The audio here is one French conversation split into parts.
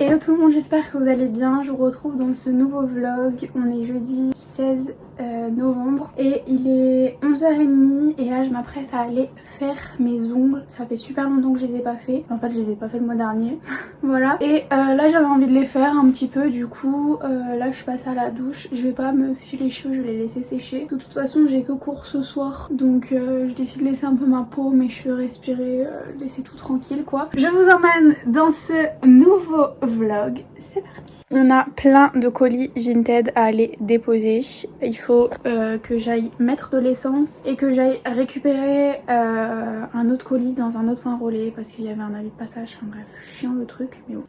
Hello tout le monde, j'espère que vous allez bien. Je vous retrouve dans ce nouveau vlog. On est jeudi 16 novembre et il est 11h30 et là je m'apprête à aller faire mes ongles. Ça fait super longtemps que je les ai pas fait. En fait je les ai pas fait le mois dernier. Voilà. Et là j'avais envie de les faire un petit peu. Du coup là je suis passée à la douche. Je vais pas me sécher les cheveux, je vais les laisser sécher. De toute façon j'ai que cours ce soir. Donc je décide de laisser un peu ma peau, mes cheveux respirer, laisser tout tranquille quoi. Je vous emmène dans ce nouveau vlog. C'est parti. On a plein de colis Vinted à aller déposer. Il faut que j'aille mettre de l'essence et que j'aille récupérer un autre colis dans un autre point relais parce qu'il y avait un avis de passage. Enfin bref, chiant le truc, mais bon.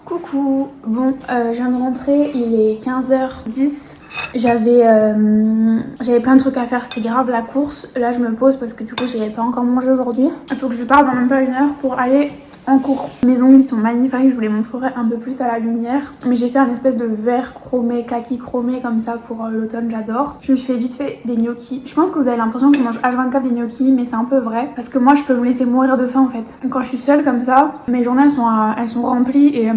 Coucou, bon je viens de rentrer, il est 15h10. J'avais plein de trucs à faire, c'était grave la course. Là je me pose parce que du coup j'avais pas encore mangé aujourd'hui. Il faut que je parte dans même pas une heure pour aller en cours. Mes ongles ils sont magnifiques, je vous les montrerai un peu plus à la lumière. Mais j'ai fait un espèce de vert chromé, kaki chromé comme ça pour l'automne, j'adore. Je me suis fait vite fait des gnocchis. Je pense que vous avez l'impression que je mange H24 des gnocchis, mais c'est un peu vrai. Parce que moi je peux me laisser mourir de faim en fait. Quand je suis seule comme ça, mes journées elles sont remplies et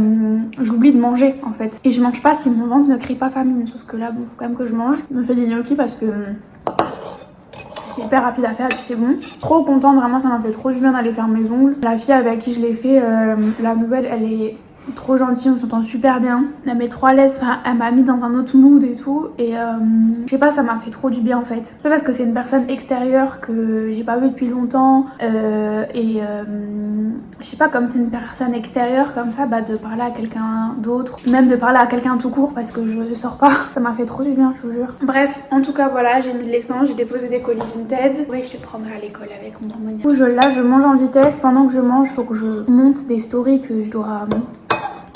j'oublie de manger en fait. Et je mange pas si mon ventre ne crie pas famine. Sauf que là bon faut quand même que je mange. Je me fais des gnocchis parce que c'est hyper rapide à faire et puis c'est bon. Trop contente, vraiment ça m'a fait trop du bien d'aller faire mes ongles. La fille avec qui je l'ai fait, la nouvelle, elle est trop gentille, on s'entend super bien. Elle m'est trop à l'aise, enfin, elle m'a mis dans un autre mood et tout. Et je sais pas, ça m'a fait trop du bien en fait. C'est parce que c'est une personne extérieure que j'ai pas vue depuis longtemps. Je sais pas, comme c'est une personne extérieure comme ça, bah de parler à quelqu'un d'autre, même de parler à quelqu'un tout court parce que je sors pas, ça m'a fait trop du bien, je vous jure. Bref, en tout cas voilà, j'ai mis de l'essence, j'ai déposé des colis Vinted. Oui, je te prendrai à l'école avec mon harmonie. Du coup, là je mange en vitesse. Pendant que je mange, faut que je monte des stories que je dois...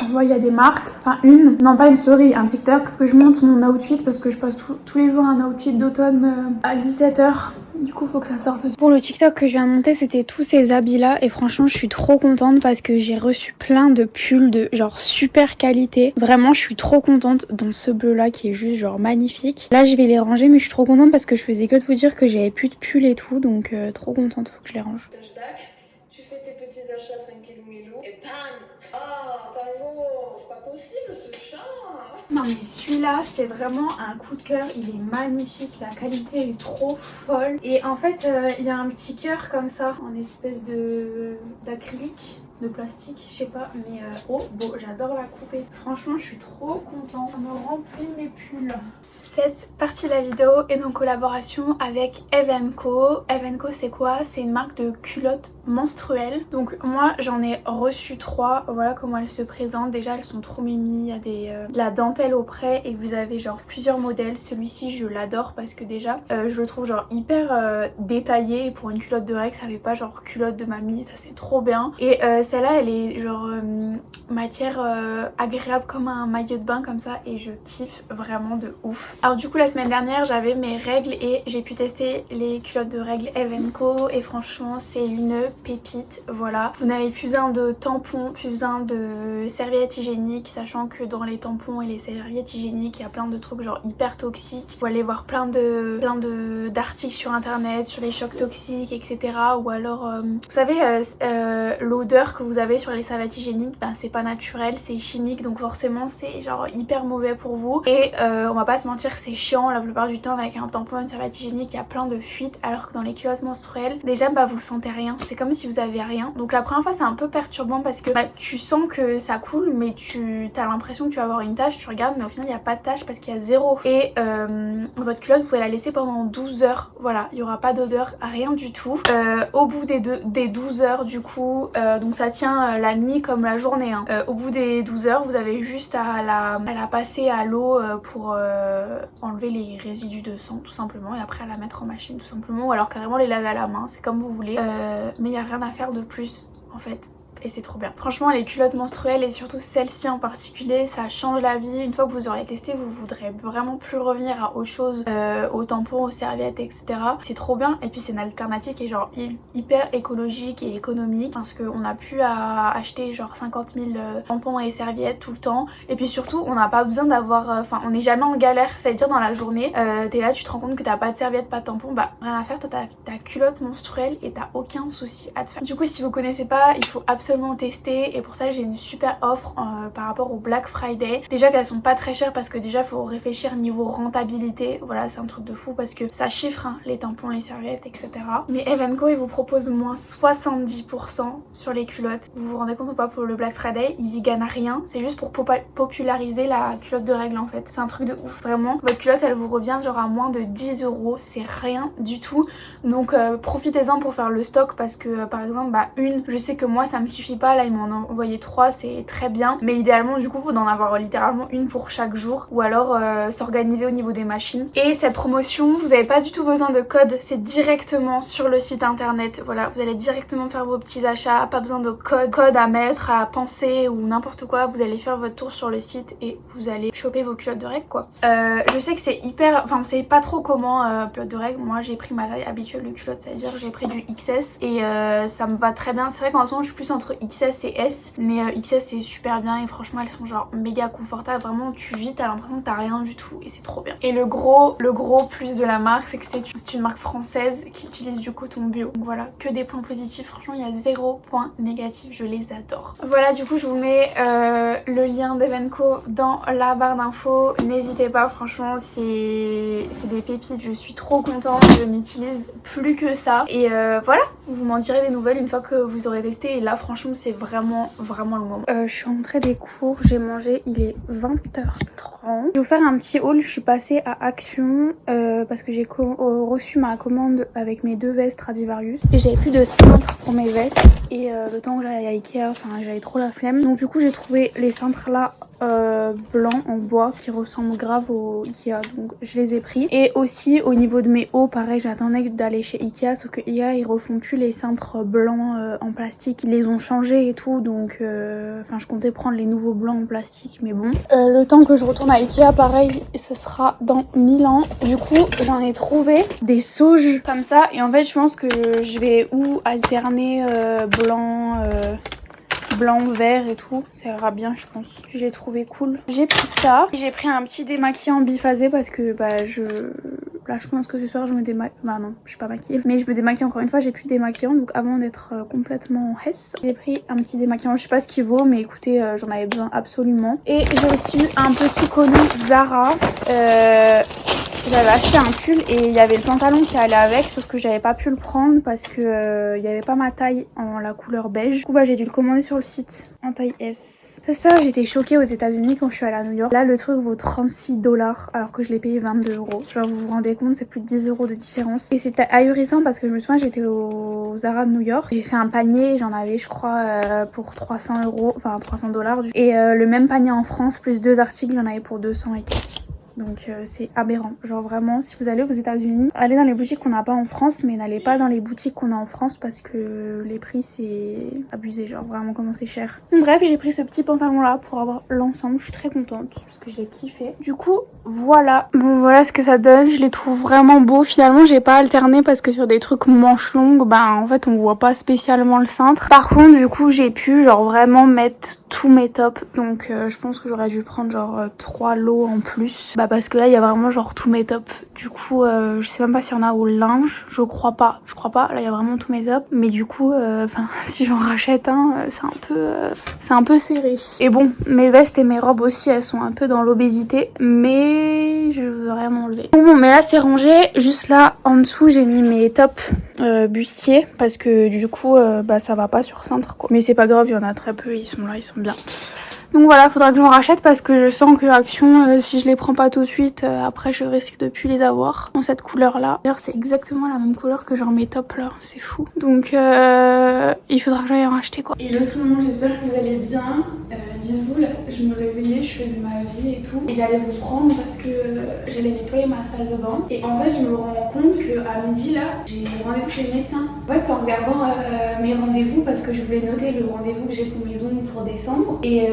On voit il y a des marques, enfin non pas une story, un TikTok que je monte mon outfit parce que je passe tous les jours un outfit d'automne à 17h. Du coup faut que ça sorte aussi. Pour le TikTok que je viens de monter, c'était tous ces habits là et franchement je suis trop contente parce que j'ai reçu plein de pulls de genre super qualité. Vraiment je suis trop contente dans ce bleu là qui est juste genre magnifique. Là je vais les ranger mais je suis trop contente parce que je faisais que de vous dire que j'avais plus de pulls et tout donc trop contente, faut que je les range. Tu fais tes petits achats tranquillou milou et bam. Ah, Tango, c'est pas possible ce chat. Non mais celui-là c'est vraiment un coup de cœur, il est magnifique, la qualité est trop folle. Et en fait il y a un petit cœur comme ça en espèce d'acrylique, de plastique, je sais pas, mais oh beau, j'adore la couper. Franchement je suis trop contente, ça me remplit mes pulls. Cette partie de la vidéo est en collaboration avec Eve & Co. Eve & Co c'est quoi? C'est une marque de culottes menstruelles. Donc moi j'en ai reçu 3, voilà comment elles se présentent. Déjà elles sont trop mimi, il y a de la dentelle auprès et vous avez genre plusieurs modèles. Celui-ci je l'adore parce que déjà je le trouve genre hyper détaillé et pour une culotte de règles ça fait pas genre culotte de mamie, ça c'est trop bien. Et celle-là elle est genre matière agréable comme un maillot de bain comme ça et je kiffe vraiment de ouf. Alors du coup la semaine dernière j'avais mes règles et j'ai pu tester les culottes de règles Eve & Co et franchement c'est une pépite, voilà. Vous n'avez plus besoin de tampons, plus besoin de serviettes hygiéniques, sachant que dans les tampons et les serviettes hygiéniques il y a plein de trucs genre hyper toxiques. Vous allez voir plein d'articles sur internet sur les chocs toxiques etc. Ou alors vous savez l'odeur que vous avez sur les serviettes hygiéniques, ben c'est pas naturel, c'est chimique donc forcément c'est genre hyper mauvais pour vous. Et on va pas se mentir, c'est chiant la plupart du temps avec un tampon et une serviette hygiénique, il y a plein de fuites alors que dans les culottes menstruelles déjà bah vous sentez rien, c'est comme si vous avez rien. Donc la première fois c'est un peu perturbant parce que bah, tu sens que ça coule mais tu as l'impression que tu vas avoir une tache, tu regardes mais au final il n'y a pas de tache parce qu'il y a zéro. Et votre culotte vous pouvez la laisser pendant 12 heures, voilà, il n'y aura pas d'odeur, rien du tout. Au bout des 12 heures du coup, donc ça tient la nuit comme la journée hein. Au bout des 12 heures vous avez juste à la passer à l'eau pour enlever les résidus de sang tout simplement et après à la mettre en machine tout simplement ou alors carrément les laver à la main, c'est comme vous voulez. Mais il n'y a rien à faire de plus en fait. Et c'est trop bien. Franchement les culottes menstruelles et surtout celle-ci en particulier, ça change la vie. Une fois que vous aurez testé, vous voudrez vraiment plus revenir à autre chose, aux tampons, aux serviettes etc. C'est trop bien et puis c'est une alternative qui est genre hyper écologique et économique parce qu'on n'a plus à acheter genre 50 000 tampons et serviettes tout le temps. Et puis surtout on n'a pas besoin d'avoir, enfin on n'est jamais en galère, ça veut dire dans la journée t'es là, tu te rends compte que t'as pas de serviette, pas de tampon, bah rien à faire, t'as ta culotte menstruelle et t'as aucun souci à te faire. Du coup si vous connaissez pas, il faut absolument absolument tester et pour ça j'ai une super offre par rapport au Black Friday. Déjà qu'elles sont pas très chères parce que déjà faut réfléchir niveau rentabilité, voilà c'est un truc de fou parce que ça chiffre hein, les tampons, les serviettes etc. Mais Evenko ils vous proposent moins 70% sur les culottes. Vous vous rendez compte ou pas, pour le Black Friday ils y gagnent rien, c'est juste pour populariser la culotte de règle en fait. C'est un truc de ouf vraiment, votre culotte elle vous revient genre à moins de 10 €, c'est rien du tout. Donc profitez-en pour faire le stock parce que par exemple je sais que moi ça me suffit pas, là ils m'en ont envoyé 3, c'est très bien, mais idéalement du coup faut en avoir littéralement une pour chaque jour ou alors s'organiser au niveau des machines. Et cette promotion vous avez pas du tout besoin de code, c'est directement sur le site internet, voilà vous allez directement faire vos petits achats, pas besoin de code à mettre, à penser ou n'importe quoi, vous allez faire votre tour sur le site et vous allez choper vos culottes de règle quoi. Je sais que c'est hyper, enfin on sait pas trop comment culotte de règle, moi j'ai pris ma taille habituelle de culotte, c'est à dire que j'ai pris du XS et ça me va très bien. C'est vrai qu'en ce moment je suis plus entre XS et S, mais XS c'est super bien et franchement elles sont genre méga confortables, vraiment tu vis, t'as l'impression que t'as rien du tout et c'est trop bien. Et le gros plus de la marque c'est que c'est une marque française qui utilise du coton bio, donc voilà, que des points positifs, franchement il y a 0 point négatif, je les adore. Voilà du coup je vous mets le lien d'Evenko dans la barre d'infos, n'hésitez pas, franchement c'est des pépites, je suis trop contente, je n'utilise plus que ça et voilà, vous m'en direz des nouvelles une fois que vous aurez testé et là franchement c'est vraiment le moment. Je suis rentrée des cours, j'ai mangé, il est 20h30. Je vais vous faire un petit haul, je suis passée à Action parce que j'ai reçu ma commande avec mes 2 vestes Stradivarius et j'avais plus de cintre pour mes vestes et le temps que j'allais à Ikea, enfin j'avais trop la flemme, donc du coup j'ai trouvé les cintres là blancs en bois qui ressemblent grave au Ikea, donc je les ai pris. Et aussi au niveau de mes hauts, pareil j'attendais d'aller chez Ikea, sauf que Ikea ils refont plus les cintres blancs en plastique, ils les ont changés et tout, donc enfin je comptais prendre les nouveaux blancs en plastique, mais bon. Le temps que je retourne à Ikea, pareil ce sera dans 1000 ans. Du coup j'en ai trouvé des sauges comme ça et en fait je pense que je vais ou alterner blanc, vert et tout, ça ira bien je pense. Je l'ai trouvé cool. J'ai pris ça. J'ai pris un petit démaquillant biphasé parce que là je pense que ce soir je me démaquille. Bah non, je suis pas maquillée. Mais je me démaquille encore une fois, j'ai plus de démaquillant. Donc avant d'être complètement hesse, j'ai pris un petit démaquillant. Je sais pas ce qu'il vaut mais écoutez, j'en avais besoin absolument. Et j'ai aussi eu un petit collant Zara. J'avais acheté un pull et il y avait le pantalon qui allait avec, sauf que j'avais pas pu le prendre parce que il y avait pas ma taille en la couleur beige. Du coup j'ai dû le commander sur le site en taille S. C'est ça, j'étais choquée aux États-Unis quand je suis allée à New York. Là le truc vaut 36$ alors que je l'ai payé 22€. Genre vous vous rendez compte, c'est plus de 10€ de différence. Et c'était ahurissant parce que je me souviens j'étais au Zara de New York. J'ai fait un panier, j'en avais je crois pour 300€, enfin 300$. Et le même panier en France plus 2 articles, j'en avais pour 200 et quelques. Donc c'est aberrant, genre vraiment si vous allez aux États-Unis, allez dans les boutiques qu'on n'a pas en France, mais n'allez pas dans les boutiques qu'on a en France parce que les prix c'est abusé, genre vraiment comment c'est cher. Bref, j'ai pris ce petit pantalon là pour avoir l'ensemble, je suis très contente parce que j'ai kiffé. Du coup voilà, bon voilà ce que ça donne, je les trouve vraiment beaux. Finalement j'ai pas alterné parce que sur des trucs manches longues, bah en fait on voit pas spécialement le cintre. Par contre du coup j'ai pu genre vraiment mettre tous mes tops, donc je pense que j'aurais dû prendre genre 3 lots en plus, bah parce que là il y a vraiment genre tous mes tops. Du coup je sais même pas s'il y en a au linge, je crois pas, là il y a vraiment tous mes tops, mais du coup enfin si j'en rachète un c'est un peu serré. Et bon mes vestes et mes robes aussi elles sont un peu dans l'obésité, mais je veux rien enlever. Bon mais là c'est rangé, juste là en dessous j'ai mis mes tops bustier parce que du coup bah ça va pas sur cintre quoi, mais c'est pas grave, il y en a très peu, ils sont là, ils sont bien. Donc voilà, faudra que j'en rachète parce que je sens que Action, si je les prends pas tout de suite, après je risque de plus les avoir en cette couleur là. D'ailleurs c'est exactement la même couleur que genre mes tops là, c'est fou. Donc il faudra que j'aille en racheter quoi. Et l'autre moment, j'espère que vous allez bien. Dites-vous là, je me réveillais, je faisais ma vie et tout. Et j'allais vous prendre parce que j'allais nettoyer ma salle de bain. Et en fait je me rends compte qu'à midi là, j'ai rendez-vous chez le médecin. En fait c'est en regardant mes rendez-vous parce que je voulais noter le rendez-vous que j'ai pour mes ongles pour décembre. Et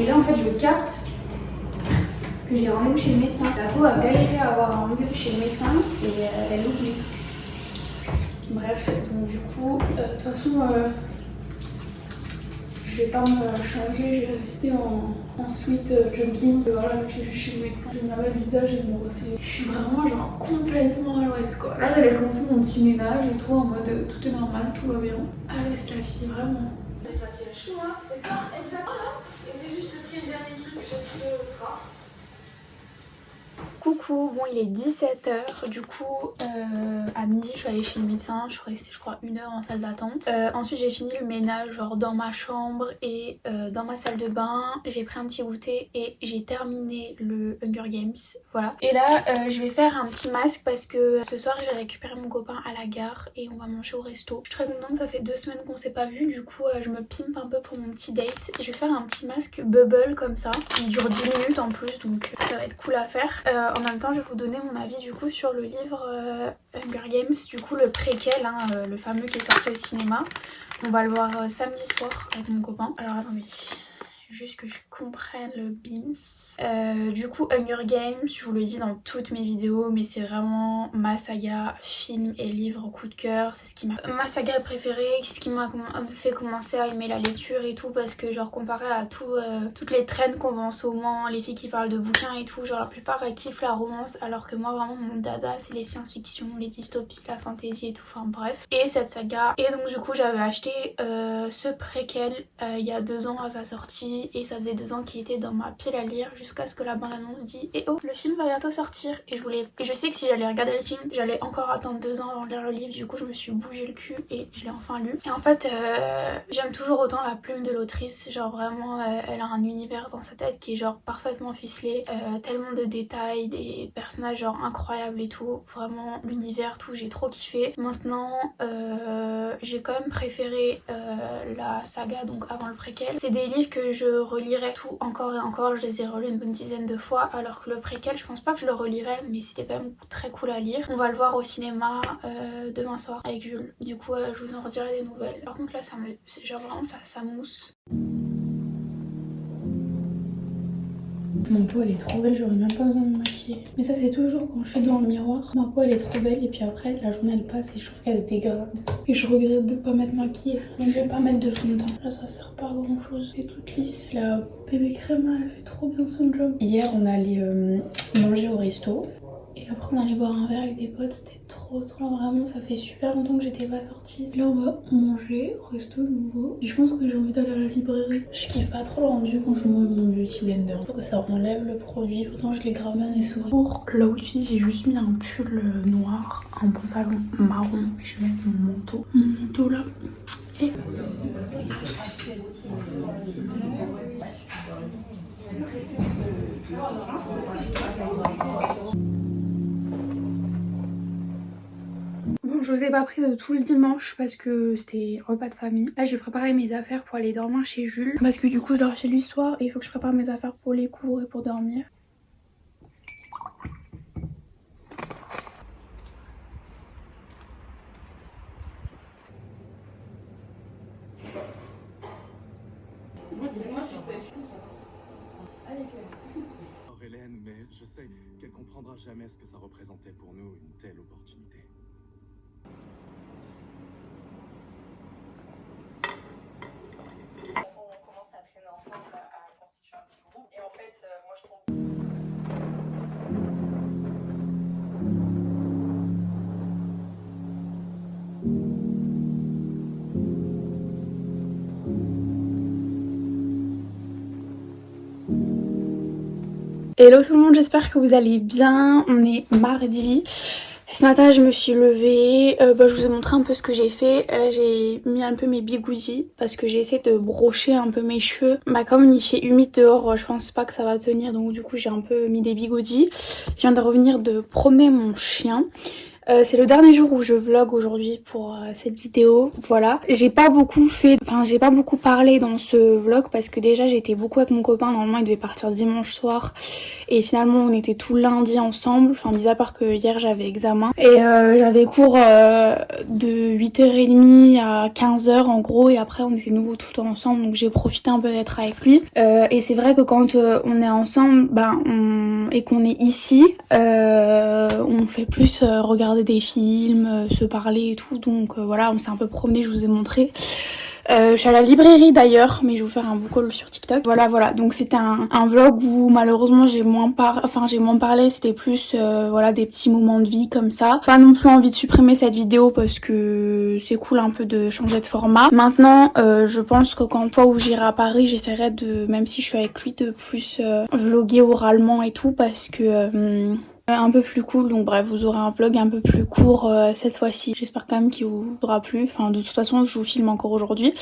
là en fait je capte que j'ai rendez-vous chez le médecin. La peau a galéré à avoir un rendez-vous chez le médecin et elle oublie. Bref, donc du coup, de toute façon, je vais pas me changer, je vais rester en sweat jogging. Voilà, j'ai vu chez le médecin, j'ai mis le visage et me resserrer. Je suis vraiment genre complètement à l'ouest quoi. Là j'allais commencer mon petit ménage et tout en mode tout est normal, tout va bien. À l'ouest la fille, vraiment. Mais ça tient chaud, hein. C'est pas exactement. Et j'ai juste pris le dernier truc chez ce Craft. Coucou, bon il est 17h, du coup à midi je suis allée chez le médecin, je suis restée je crois 1 heure en salle d'attente. Ensuite j'ai fini le ménage genre dans ma chambre et dans ma salle de bain, j'ai pris un petit goûter et j'ai terminé le Hunger Games, voilà. Et là je vais faire un petit masque parce que ce soir j'ai récupéré mon copain à la gare et on va manger au resto. Je suis très contente, ça fait 2 semaines qu'on s'est pas vu, du coup je me pimpe un peu pour mon petit date. Je vais faire un petit masque bubble comme ça, il dure 10 minutes en plus donc ça va être cool à faire. En même temps je vais vous donner mon avis du coup sur le livre Hunger Games, du coup le préquel, hein, le fameux qui est sorti au cinéma. On va le voir samedi soir avec mon copain. Alors attendez, juste que je comprenne le beans. Du coup Hunger Games, je vous le dis dans toutes mes vidéos, mais c'est vraiment ma saga film et livre coup de cœur. C'est ce qui m'a ma saga préférée, ce qui m'a fait commencer à aimer la lecture et tout, parce que genre comparé à toutes les trends qu'on voit en ce moment, les filles qui parlent de bouquins et tout, genre la plupart elles kiffent la romance, alors que moi vraiment mon dada c'est les science-fiction, les dystopies, la fantasy et tout, enfin bref. Et cette saga, et donc du coup j'avais acheté ce préquel il y a 2 ans à sa sortie. Et ça faisait 2 ans qu'il était dans ma pile à lire jusqu'à ce que la bande-annonce dit "Eh oh, le film va bientôt sortir." Et je sais que si j'allais regarder le film, j'allais encore attendre 2 ans avant de lire le livre. Du coup je me suis bougé le cul et je l'ai enfin lu. Et en fait j'aime toujours autant la plume de l'autrice. Genre vraiment elle a un univers dans sa tête qui est genre parfaitement ficelé, tellement de détails, des personnages genre incroyables et tout. Vraiment l'univers, tout, j'ai trop kiffé. Maintenant j'ai quand même préféré la saga, donc avant le préquel. C'est des livres que je relirai tout encore et encore, je les ai relus une bonne dizaine de fois, alors que le préquel je pense pas que je le relirai, mais c'était quand même très cool à lire. On va le voir au cinéma demain soir avec Jules, du coup je vous en redirai des nouvelles. Par contre là ça me, genre vraiment ça mousse. Mon peau elle est trop belle, j'aurais même pas besoin de me maquiller. Mais ça c'est toujours quand je suis devant le miroir, ma peau elle est trop belle et puis après la journée elle passe et je trouve qu'elle se dégrade. Et je regrette de pas m'être maquillée. Donc je vais pas mettre de fond de teint. Là ça sert pas à grand chose, c'est toute lisse. La bébé crème là elle fait trop bien son job. Hier on allait manger au resto. Et après on allait boire un verre avec des potes, c'était trop. Vraiment ça fait super longtemps que j'étais pas sortie. Là on va manger au resto nouveau. Et je pense que j'ai envie d'aller à la librairie. Je kiffe pas trop le rendu quand je mets mon beauty blender. Faut que ça enlève le produit, pourtant je l'ai grave bien essoré. Pour l'outfit j'ai juste mis un pull noir, un pantalon marron. Je vais mettre mon manteau là. Et... Bon, je vous ai pas pris de tout le dimanche parce que c'était repas de famille. Là j'ai préparé mes affaires pour aller dormir chez Jules, parce que du coup je dors chez lui ce soir et il faut que je prépare mes affaires pour les cours et pour dormir. Hélène, mais je sais qu'elle comprendra jamais ce que ça représentait pour nous, une telle opportunité. On commence à traîner ensemble, à constituer un petit groupe. Et en fait, moi je tombe. Hello tout le monde, j'espère que vous allez bien. On est mardi. Ce matin je me suis levée, je vous ai montré un peu ce que j'ai fait. Là j'ai mis un peu mes bigoudis parce que j'ai essayé de brocher un peu mes cheveux. Comme il fait humide dehors, je pense pas que ça va tenir, donc du coup j'ai un peu mis des bigoudis. Je viens de revenir de promener mon chien. C'est le dernier jour où je vlog aujourd'hui pour cette vidéo, voilà. J'ai pas beaucoup parlé dans ce vlog parce que déjà j'étais beaucoup avec mon copain, normalement il devait partir dimanche soir et finalement on était tout lundi ensemble, enfin mis à part que hier j'avais examen et j'avais cours de 8h30 à 15h en gros, et après on était nouveau tout le temps ensemble, donc j'ai profité un peu d'être avec lui et c'est vrai que quand on est ensemble et qu'on est ici, on fait plus regarder des films, se parler et tout, donc voilà, on s'est un peu promené, je vous ai montré. Je suis à la librairie d'ailleurs, mais je vais vous faire un book haul sur TikTok. Voilà, donc c'était un vlog où malheureusement j'ai moins parlé, c'était plus voilà des petits moments de vie comme ça. Pas non plus envie de supprimer cette vidéo parce que c'est cool un peu de changer de format. Maintenant, je pense que quand toi où j'irai à Paris, j'essaierai de, même si je suis avec lui, de plus vlogger oralement et tout parce que un peu plus cool. Donc bref, vous aurez un vlog un peu plus court cette fois-ci. J'espère quand même qu'il vous aura plu. Enfin, de toute façon, je vous filme encore aujourd'hui.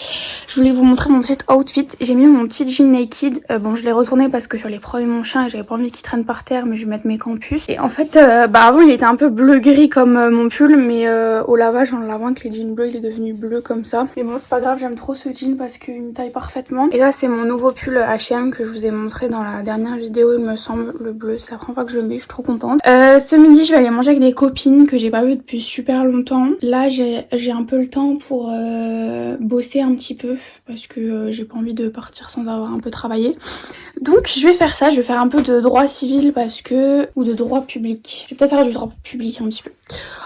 Je voulais vous montrer mon petit outfit. J'ai mis mon petit jean naked. Bon, je l'ai retourné parce que sur les proies de mon chien et j'avais pas envie qu'il traîne par terre, mais je vais mettre mes campus. Et en fait, avant il était un peu bleu-gris comme mon pull, mais au lavage, en le lavant avec les jeans bleus, il est devenu bleu comme ça. Mais bon, c'est pas grave, j'aime trop ce jean parce qu'il me taille parfaitement. Et là, c'est mon nouveau pull H&M que je vous ai montré dans la dernière vidéo, il me semble, le bleu. C'est la première fois que je le mets, je suis trop contente. Ce midi je vais aller manger avec des copines que j'ai pas vues depuis super longtemps. Là j'ai un peu le temps pour bosser un petit peu parce que j'ai pas envie de partir sans avoir un peu travaillé. Donc je vais faire ça, je vais faire un peu de droit civil parce que... ou de droit public. Je vais peut-être faire du droit public un petit peu.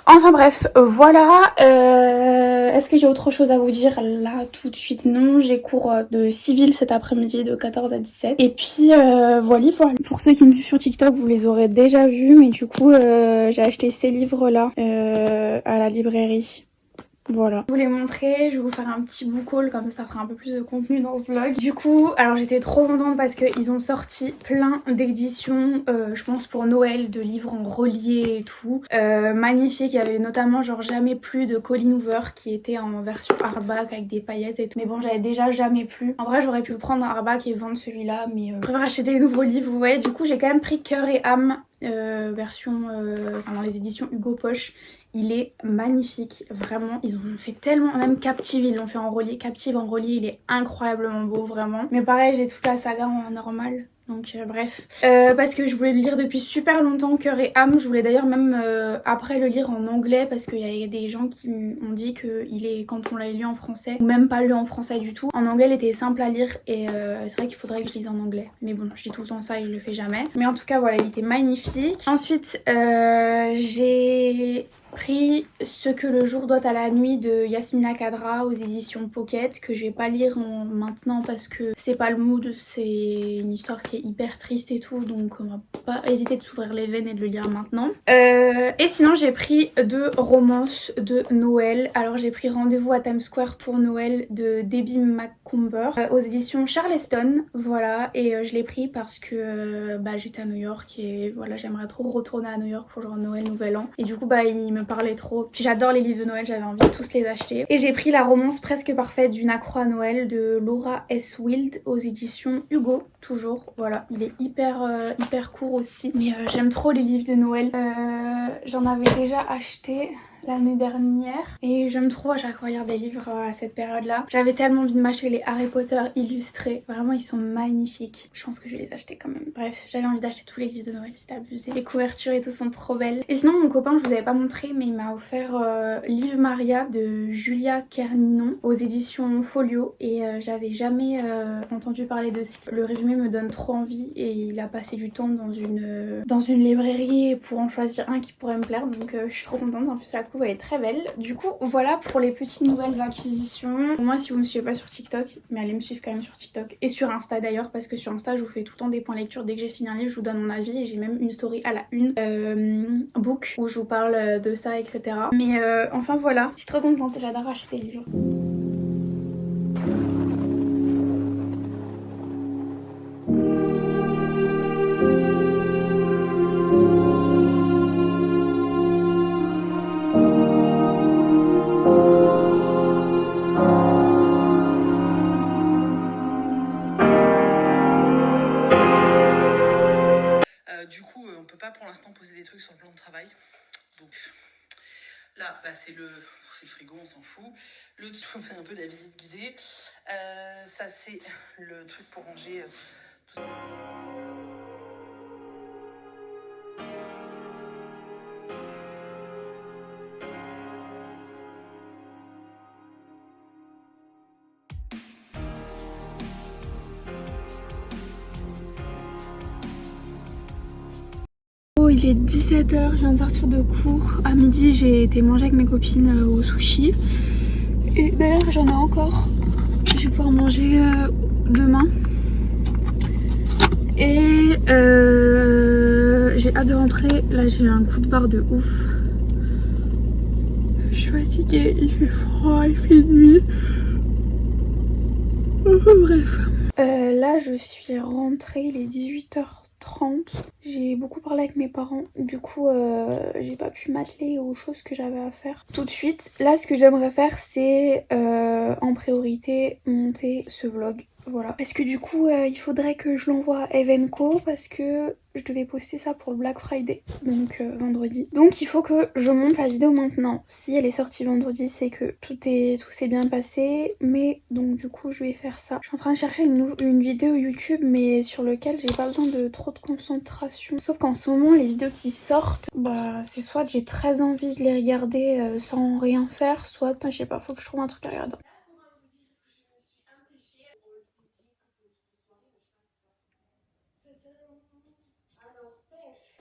Enfin bref, voilà. Est-ce que j'ai autre chose à vous dire là tout de suite? Non, j'ai cours de civil cet après-midi de 14 à 17. Et puis voilà. Pour ceux qui me suivent sur TikTok, vous les aurez déjà vus, mais du coup j'ai acheté ces livres là à la librairie. Voilà. Je vous les montrer, je vais vous faire un petit book haul comme ça fera un peu plus de contenu dans ce vlog. Du coup, alors j'étais trop contente parce qu'ils ont sorti plein d'éditions, je pense pour Noël, de livres en relié et tout. Magnifique, il y avait notamment genre Jamais plus de Colleen Hoover qui était en version hardback avec des paillettes et tout. Mais bon, j'avais déjà Jamais plus. En vrai, j'aurais pu le prendre en hardback et vendre celui-là, mais je préfère acheter des nouveaux livres, vous voyez. Du coup, j'ai quand même pris Cœur et âme, version, dans les éditions Hugo Poche. Il est magnifique, vraiment, ils ont fait tellement, même Captive, ils l'ont fait en relié, Captive en relié, il est incroyablement beau, vraiment. Mais pareil, j'ai toute la saga en normal, donc bref. Parce que je voulais le lire depuis super longtemps, Cœur et âme, je voulais d'ailleurs même après le lire en anglais, parce qu'il y a des gens qui ont dit que quand on l'a lu en français, ou même pas lu en français du tout, en anglais il était simple à lire, et c'est vrai qu'il faudrait que je lise en anglais. Mais bon, je dis tout le temps ça et je le fais jamais. Mais en tout cas, voilà, il était magnifique. Ensuite, j'ai pris Ce que le jour doit à la nuit de Yasmina Khadra aux éditions Pocket, que je vais pas lire maintenant parce que c'est pas le mood, c'est une histoire qui est hyper triste et tout, donc on va pas éviter de s'ouvrir les veines et de le lire maintenant. Et sinon j'ai pris 2 romances de Noël. Alors j'ai pris Rendez-vous à Times Square pour Noël de Debbie Macomber aux éditions Charleston, voilà, et je l'ai pris parce que j'étais à New York et voilà, j'aimerais trop retourner à New York pour genre Noël, Nouvel An, et du coup il me parlait trop. Puis j'adore les livres de Noël, j'avais envie de tous les acheter. Et j'ai pris La romance presque parfaite d'une accro à Noël de Laura S. Wild aux éditions Hugo, toujours. Voilà, il est hyper court aussi. Mais j'aime trop les livres de Noël. J'en avais déjà acheté l'année dernière et j'aime trop à chaque fois lire des livres à cette période là. J'avais tellement envie de m'acheter les Harry Potter illustrés, vraiment ils sont magnifiques. Je pense que je vais les acheter quand même. Bref, j'avais envie d'acheter tous les livres de Noël, c'était abusé. Les couvertures et tout sont trop belles. Et sinon mon copain, je vous avais pas montré, mais il m'a offert Liv Maria de Julia Kerninon aux éditions Folio, et j'avais jamais entendu parler de ce. Le résumé me donne trop envie et il a passé du temps dans une librairie pour en choisir un qui pourrait me plaire, donc je suis trop contente. En plus la couve elle est très belle. Du coup voilà pour les petites nouvelles acquisitions. Moi, si vous me suivez pas sur TikTok, mais allez me suivre quand même sur TikTok et sur Insta d'ailleurs, parce que sur Insta je vous fais tout le temps des points lecture. Dès que j'ai fini un livre je vous donne mon avis, et j'ai même une story à la une book où je vous parle de ça, etc. Mais enfin voilà, je suis trop contente, j'adore acheter des livres. Du coup, on peut pas pour l'instant poser des trucs sur le plan de travail. Donc là, c'est le frigo, on s'en fout. Le truc, on fait un peu de la visite guidée. Ça, c'est le truc pour ranger tout ça. Il est 17h, je viens de sortir de cours. À midi, j'ai été manger avec mes copines au sushi. Et d'ailleurs, j'en ai encore pouvoir manger demain. Et j'ai hâte de rentrer. Là j'ai un coup de barre de ouf. Je suis fatiguée, il fait froid, il fait nuit. Bref. Là je suis rentrée, il est 18h30. J'ai beaucoup parlé avec mes parents, du coup j'ai pas pu m'atteler aux choses que j'avais à faire tout de suite. Là ce que j'aimerais faire c'est en priorité monter ce vlog. Voilà. Parce que du coup il faudrait que je l'envoie à Evenco parce que je devais poster ça pour le Black Friday, donc vendredi. Donc il faut que je monte la vidéo maintenant. Si elle est sortie vendredi c'est que tout s'est bien passé, mais donc du coup je vais faire ça. Je suis en train de chercher une vidéo YouTube mais sur lequel j'ai pas besoin de trop de concentration. Sauf qu'en ce moment les vidéos qui sortent, bah c'est soit j'ai très envie de les regarder sans rien faire, soit je sais pas, faut que je trouve un truc à regarder.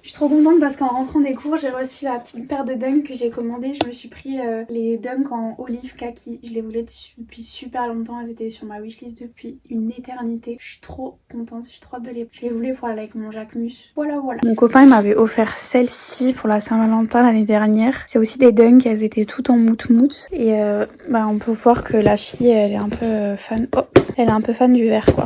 Je suis trop contente parce qu'en rentrant des cours, j'ai reçu la petite paire de dunks que j'ai commandé. Je me suis pris les dunks en olive kaki. Je les voulais depuis super longtemps. Elles étaient sur ma wishlist depuis une éternité. Je suis trop contente. Je suis trop hâte de les... Je les voulais pour aller avec mon Jacquemus. Voilà, voilà. Mon copain il m'avait offert celle-ci pour la Saint-Valentin l'année dernière. C'est aussi des dunks. Elles étaient toutes en mout-mout. Et bah, on peut voir que la fille, elle est un peu fan. Oh, elle est un peu fan du vert, quoi.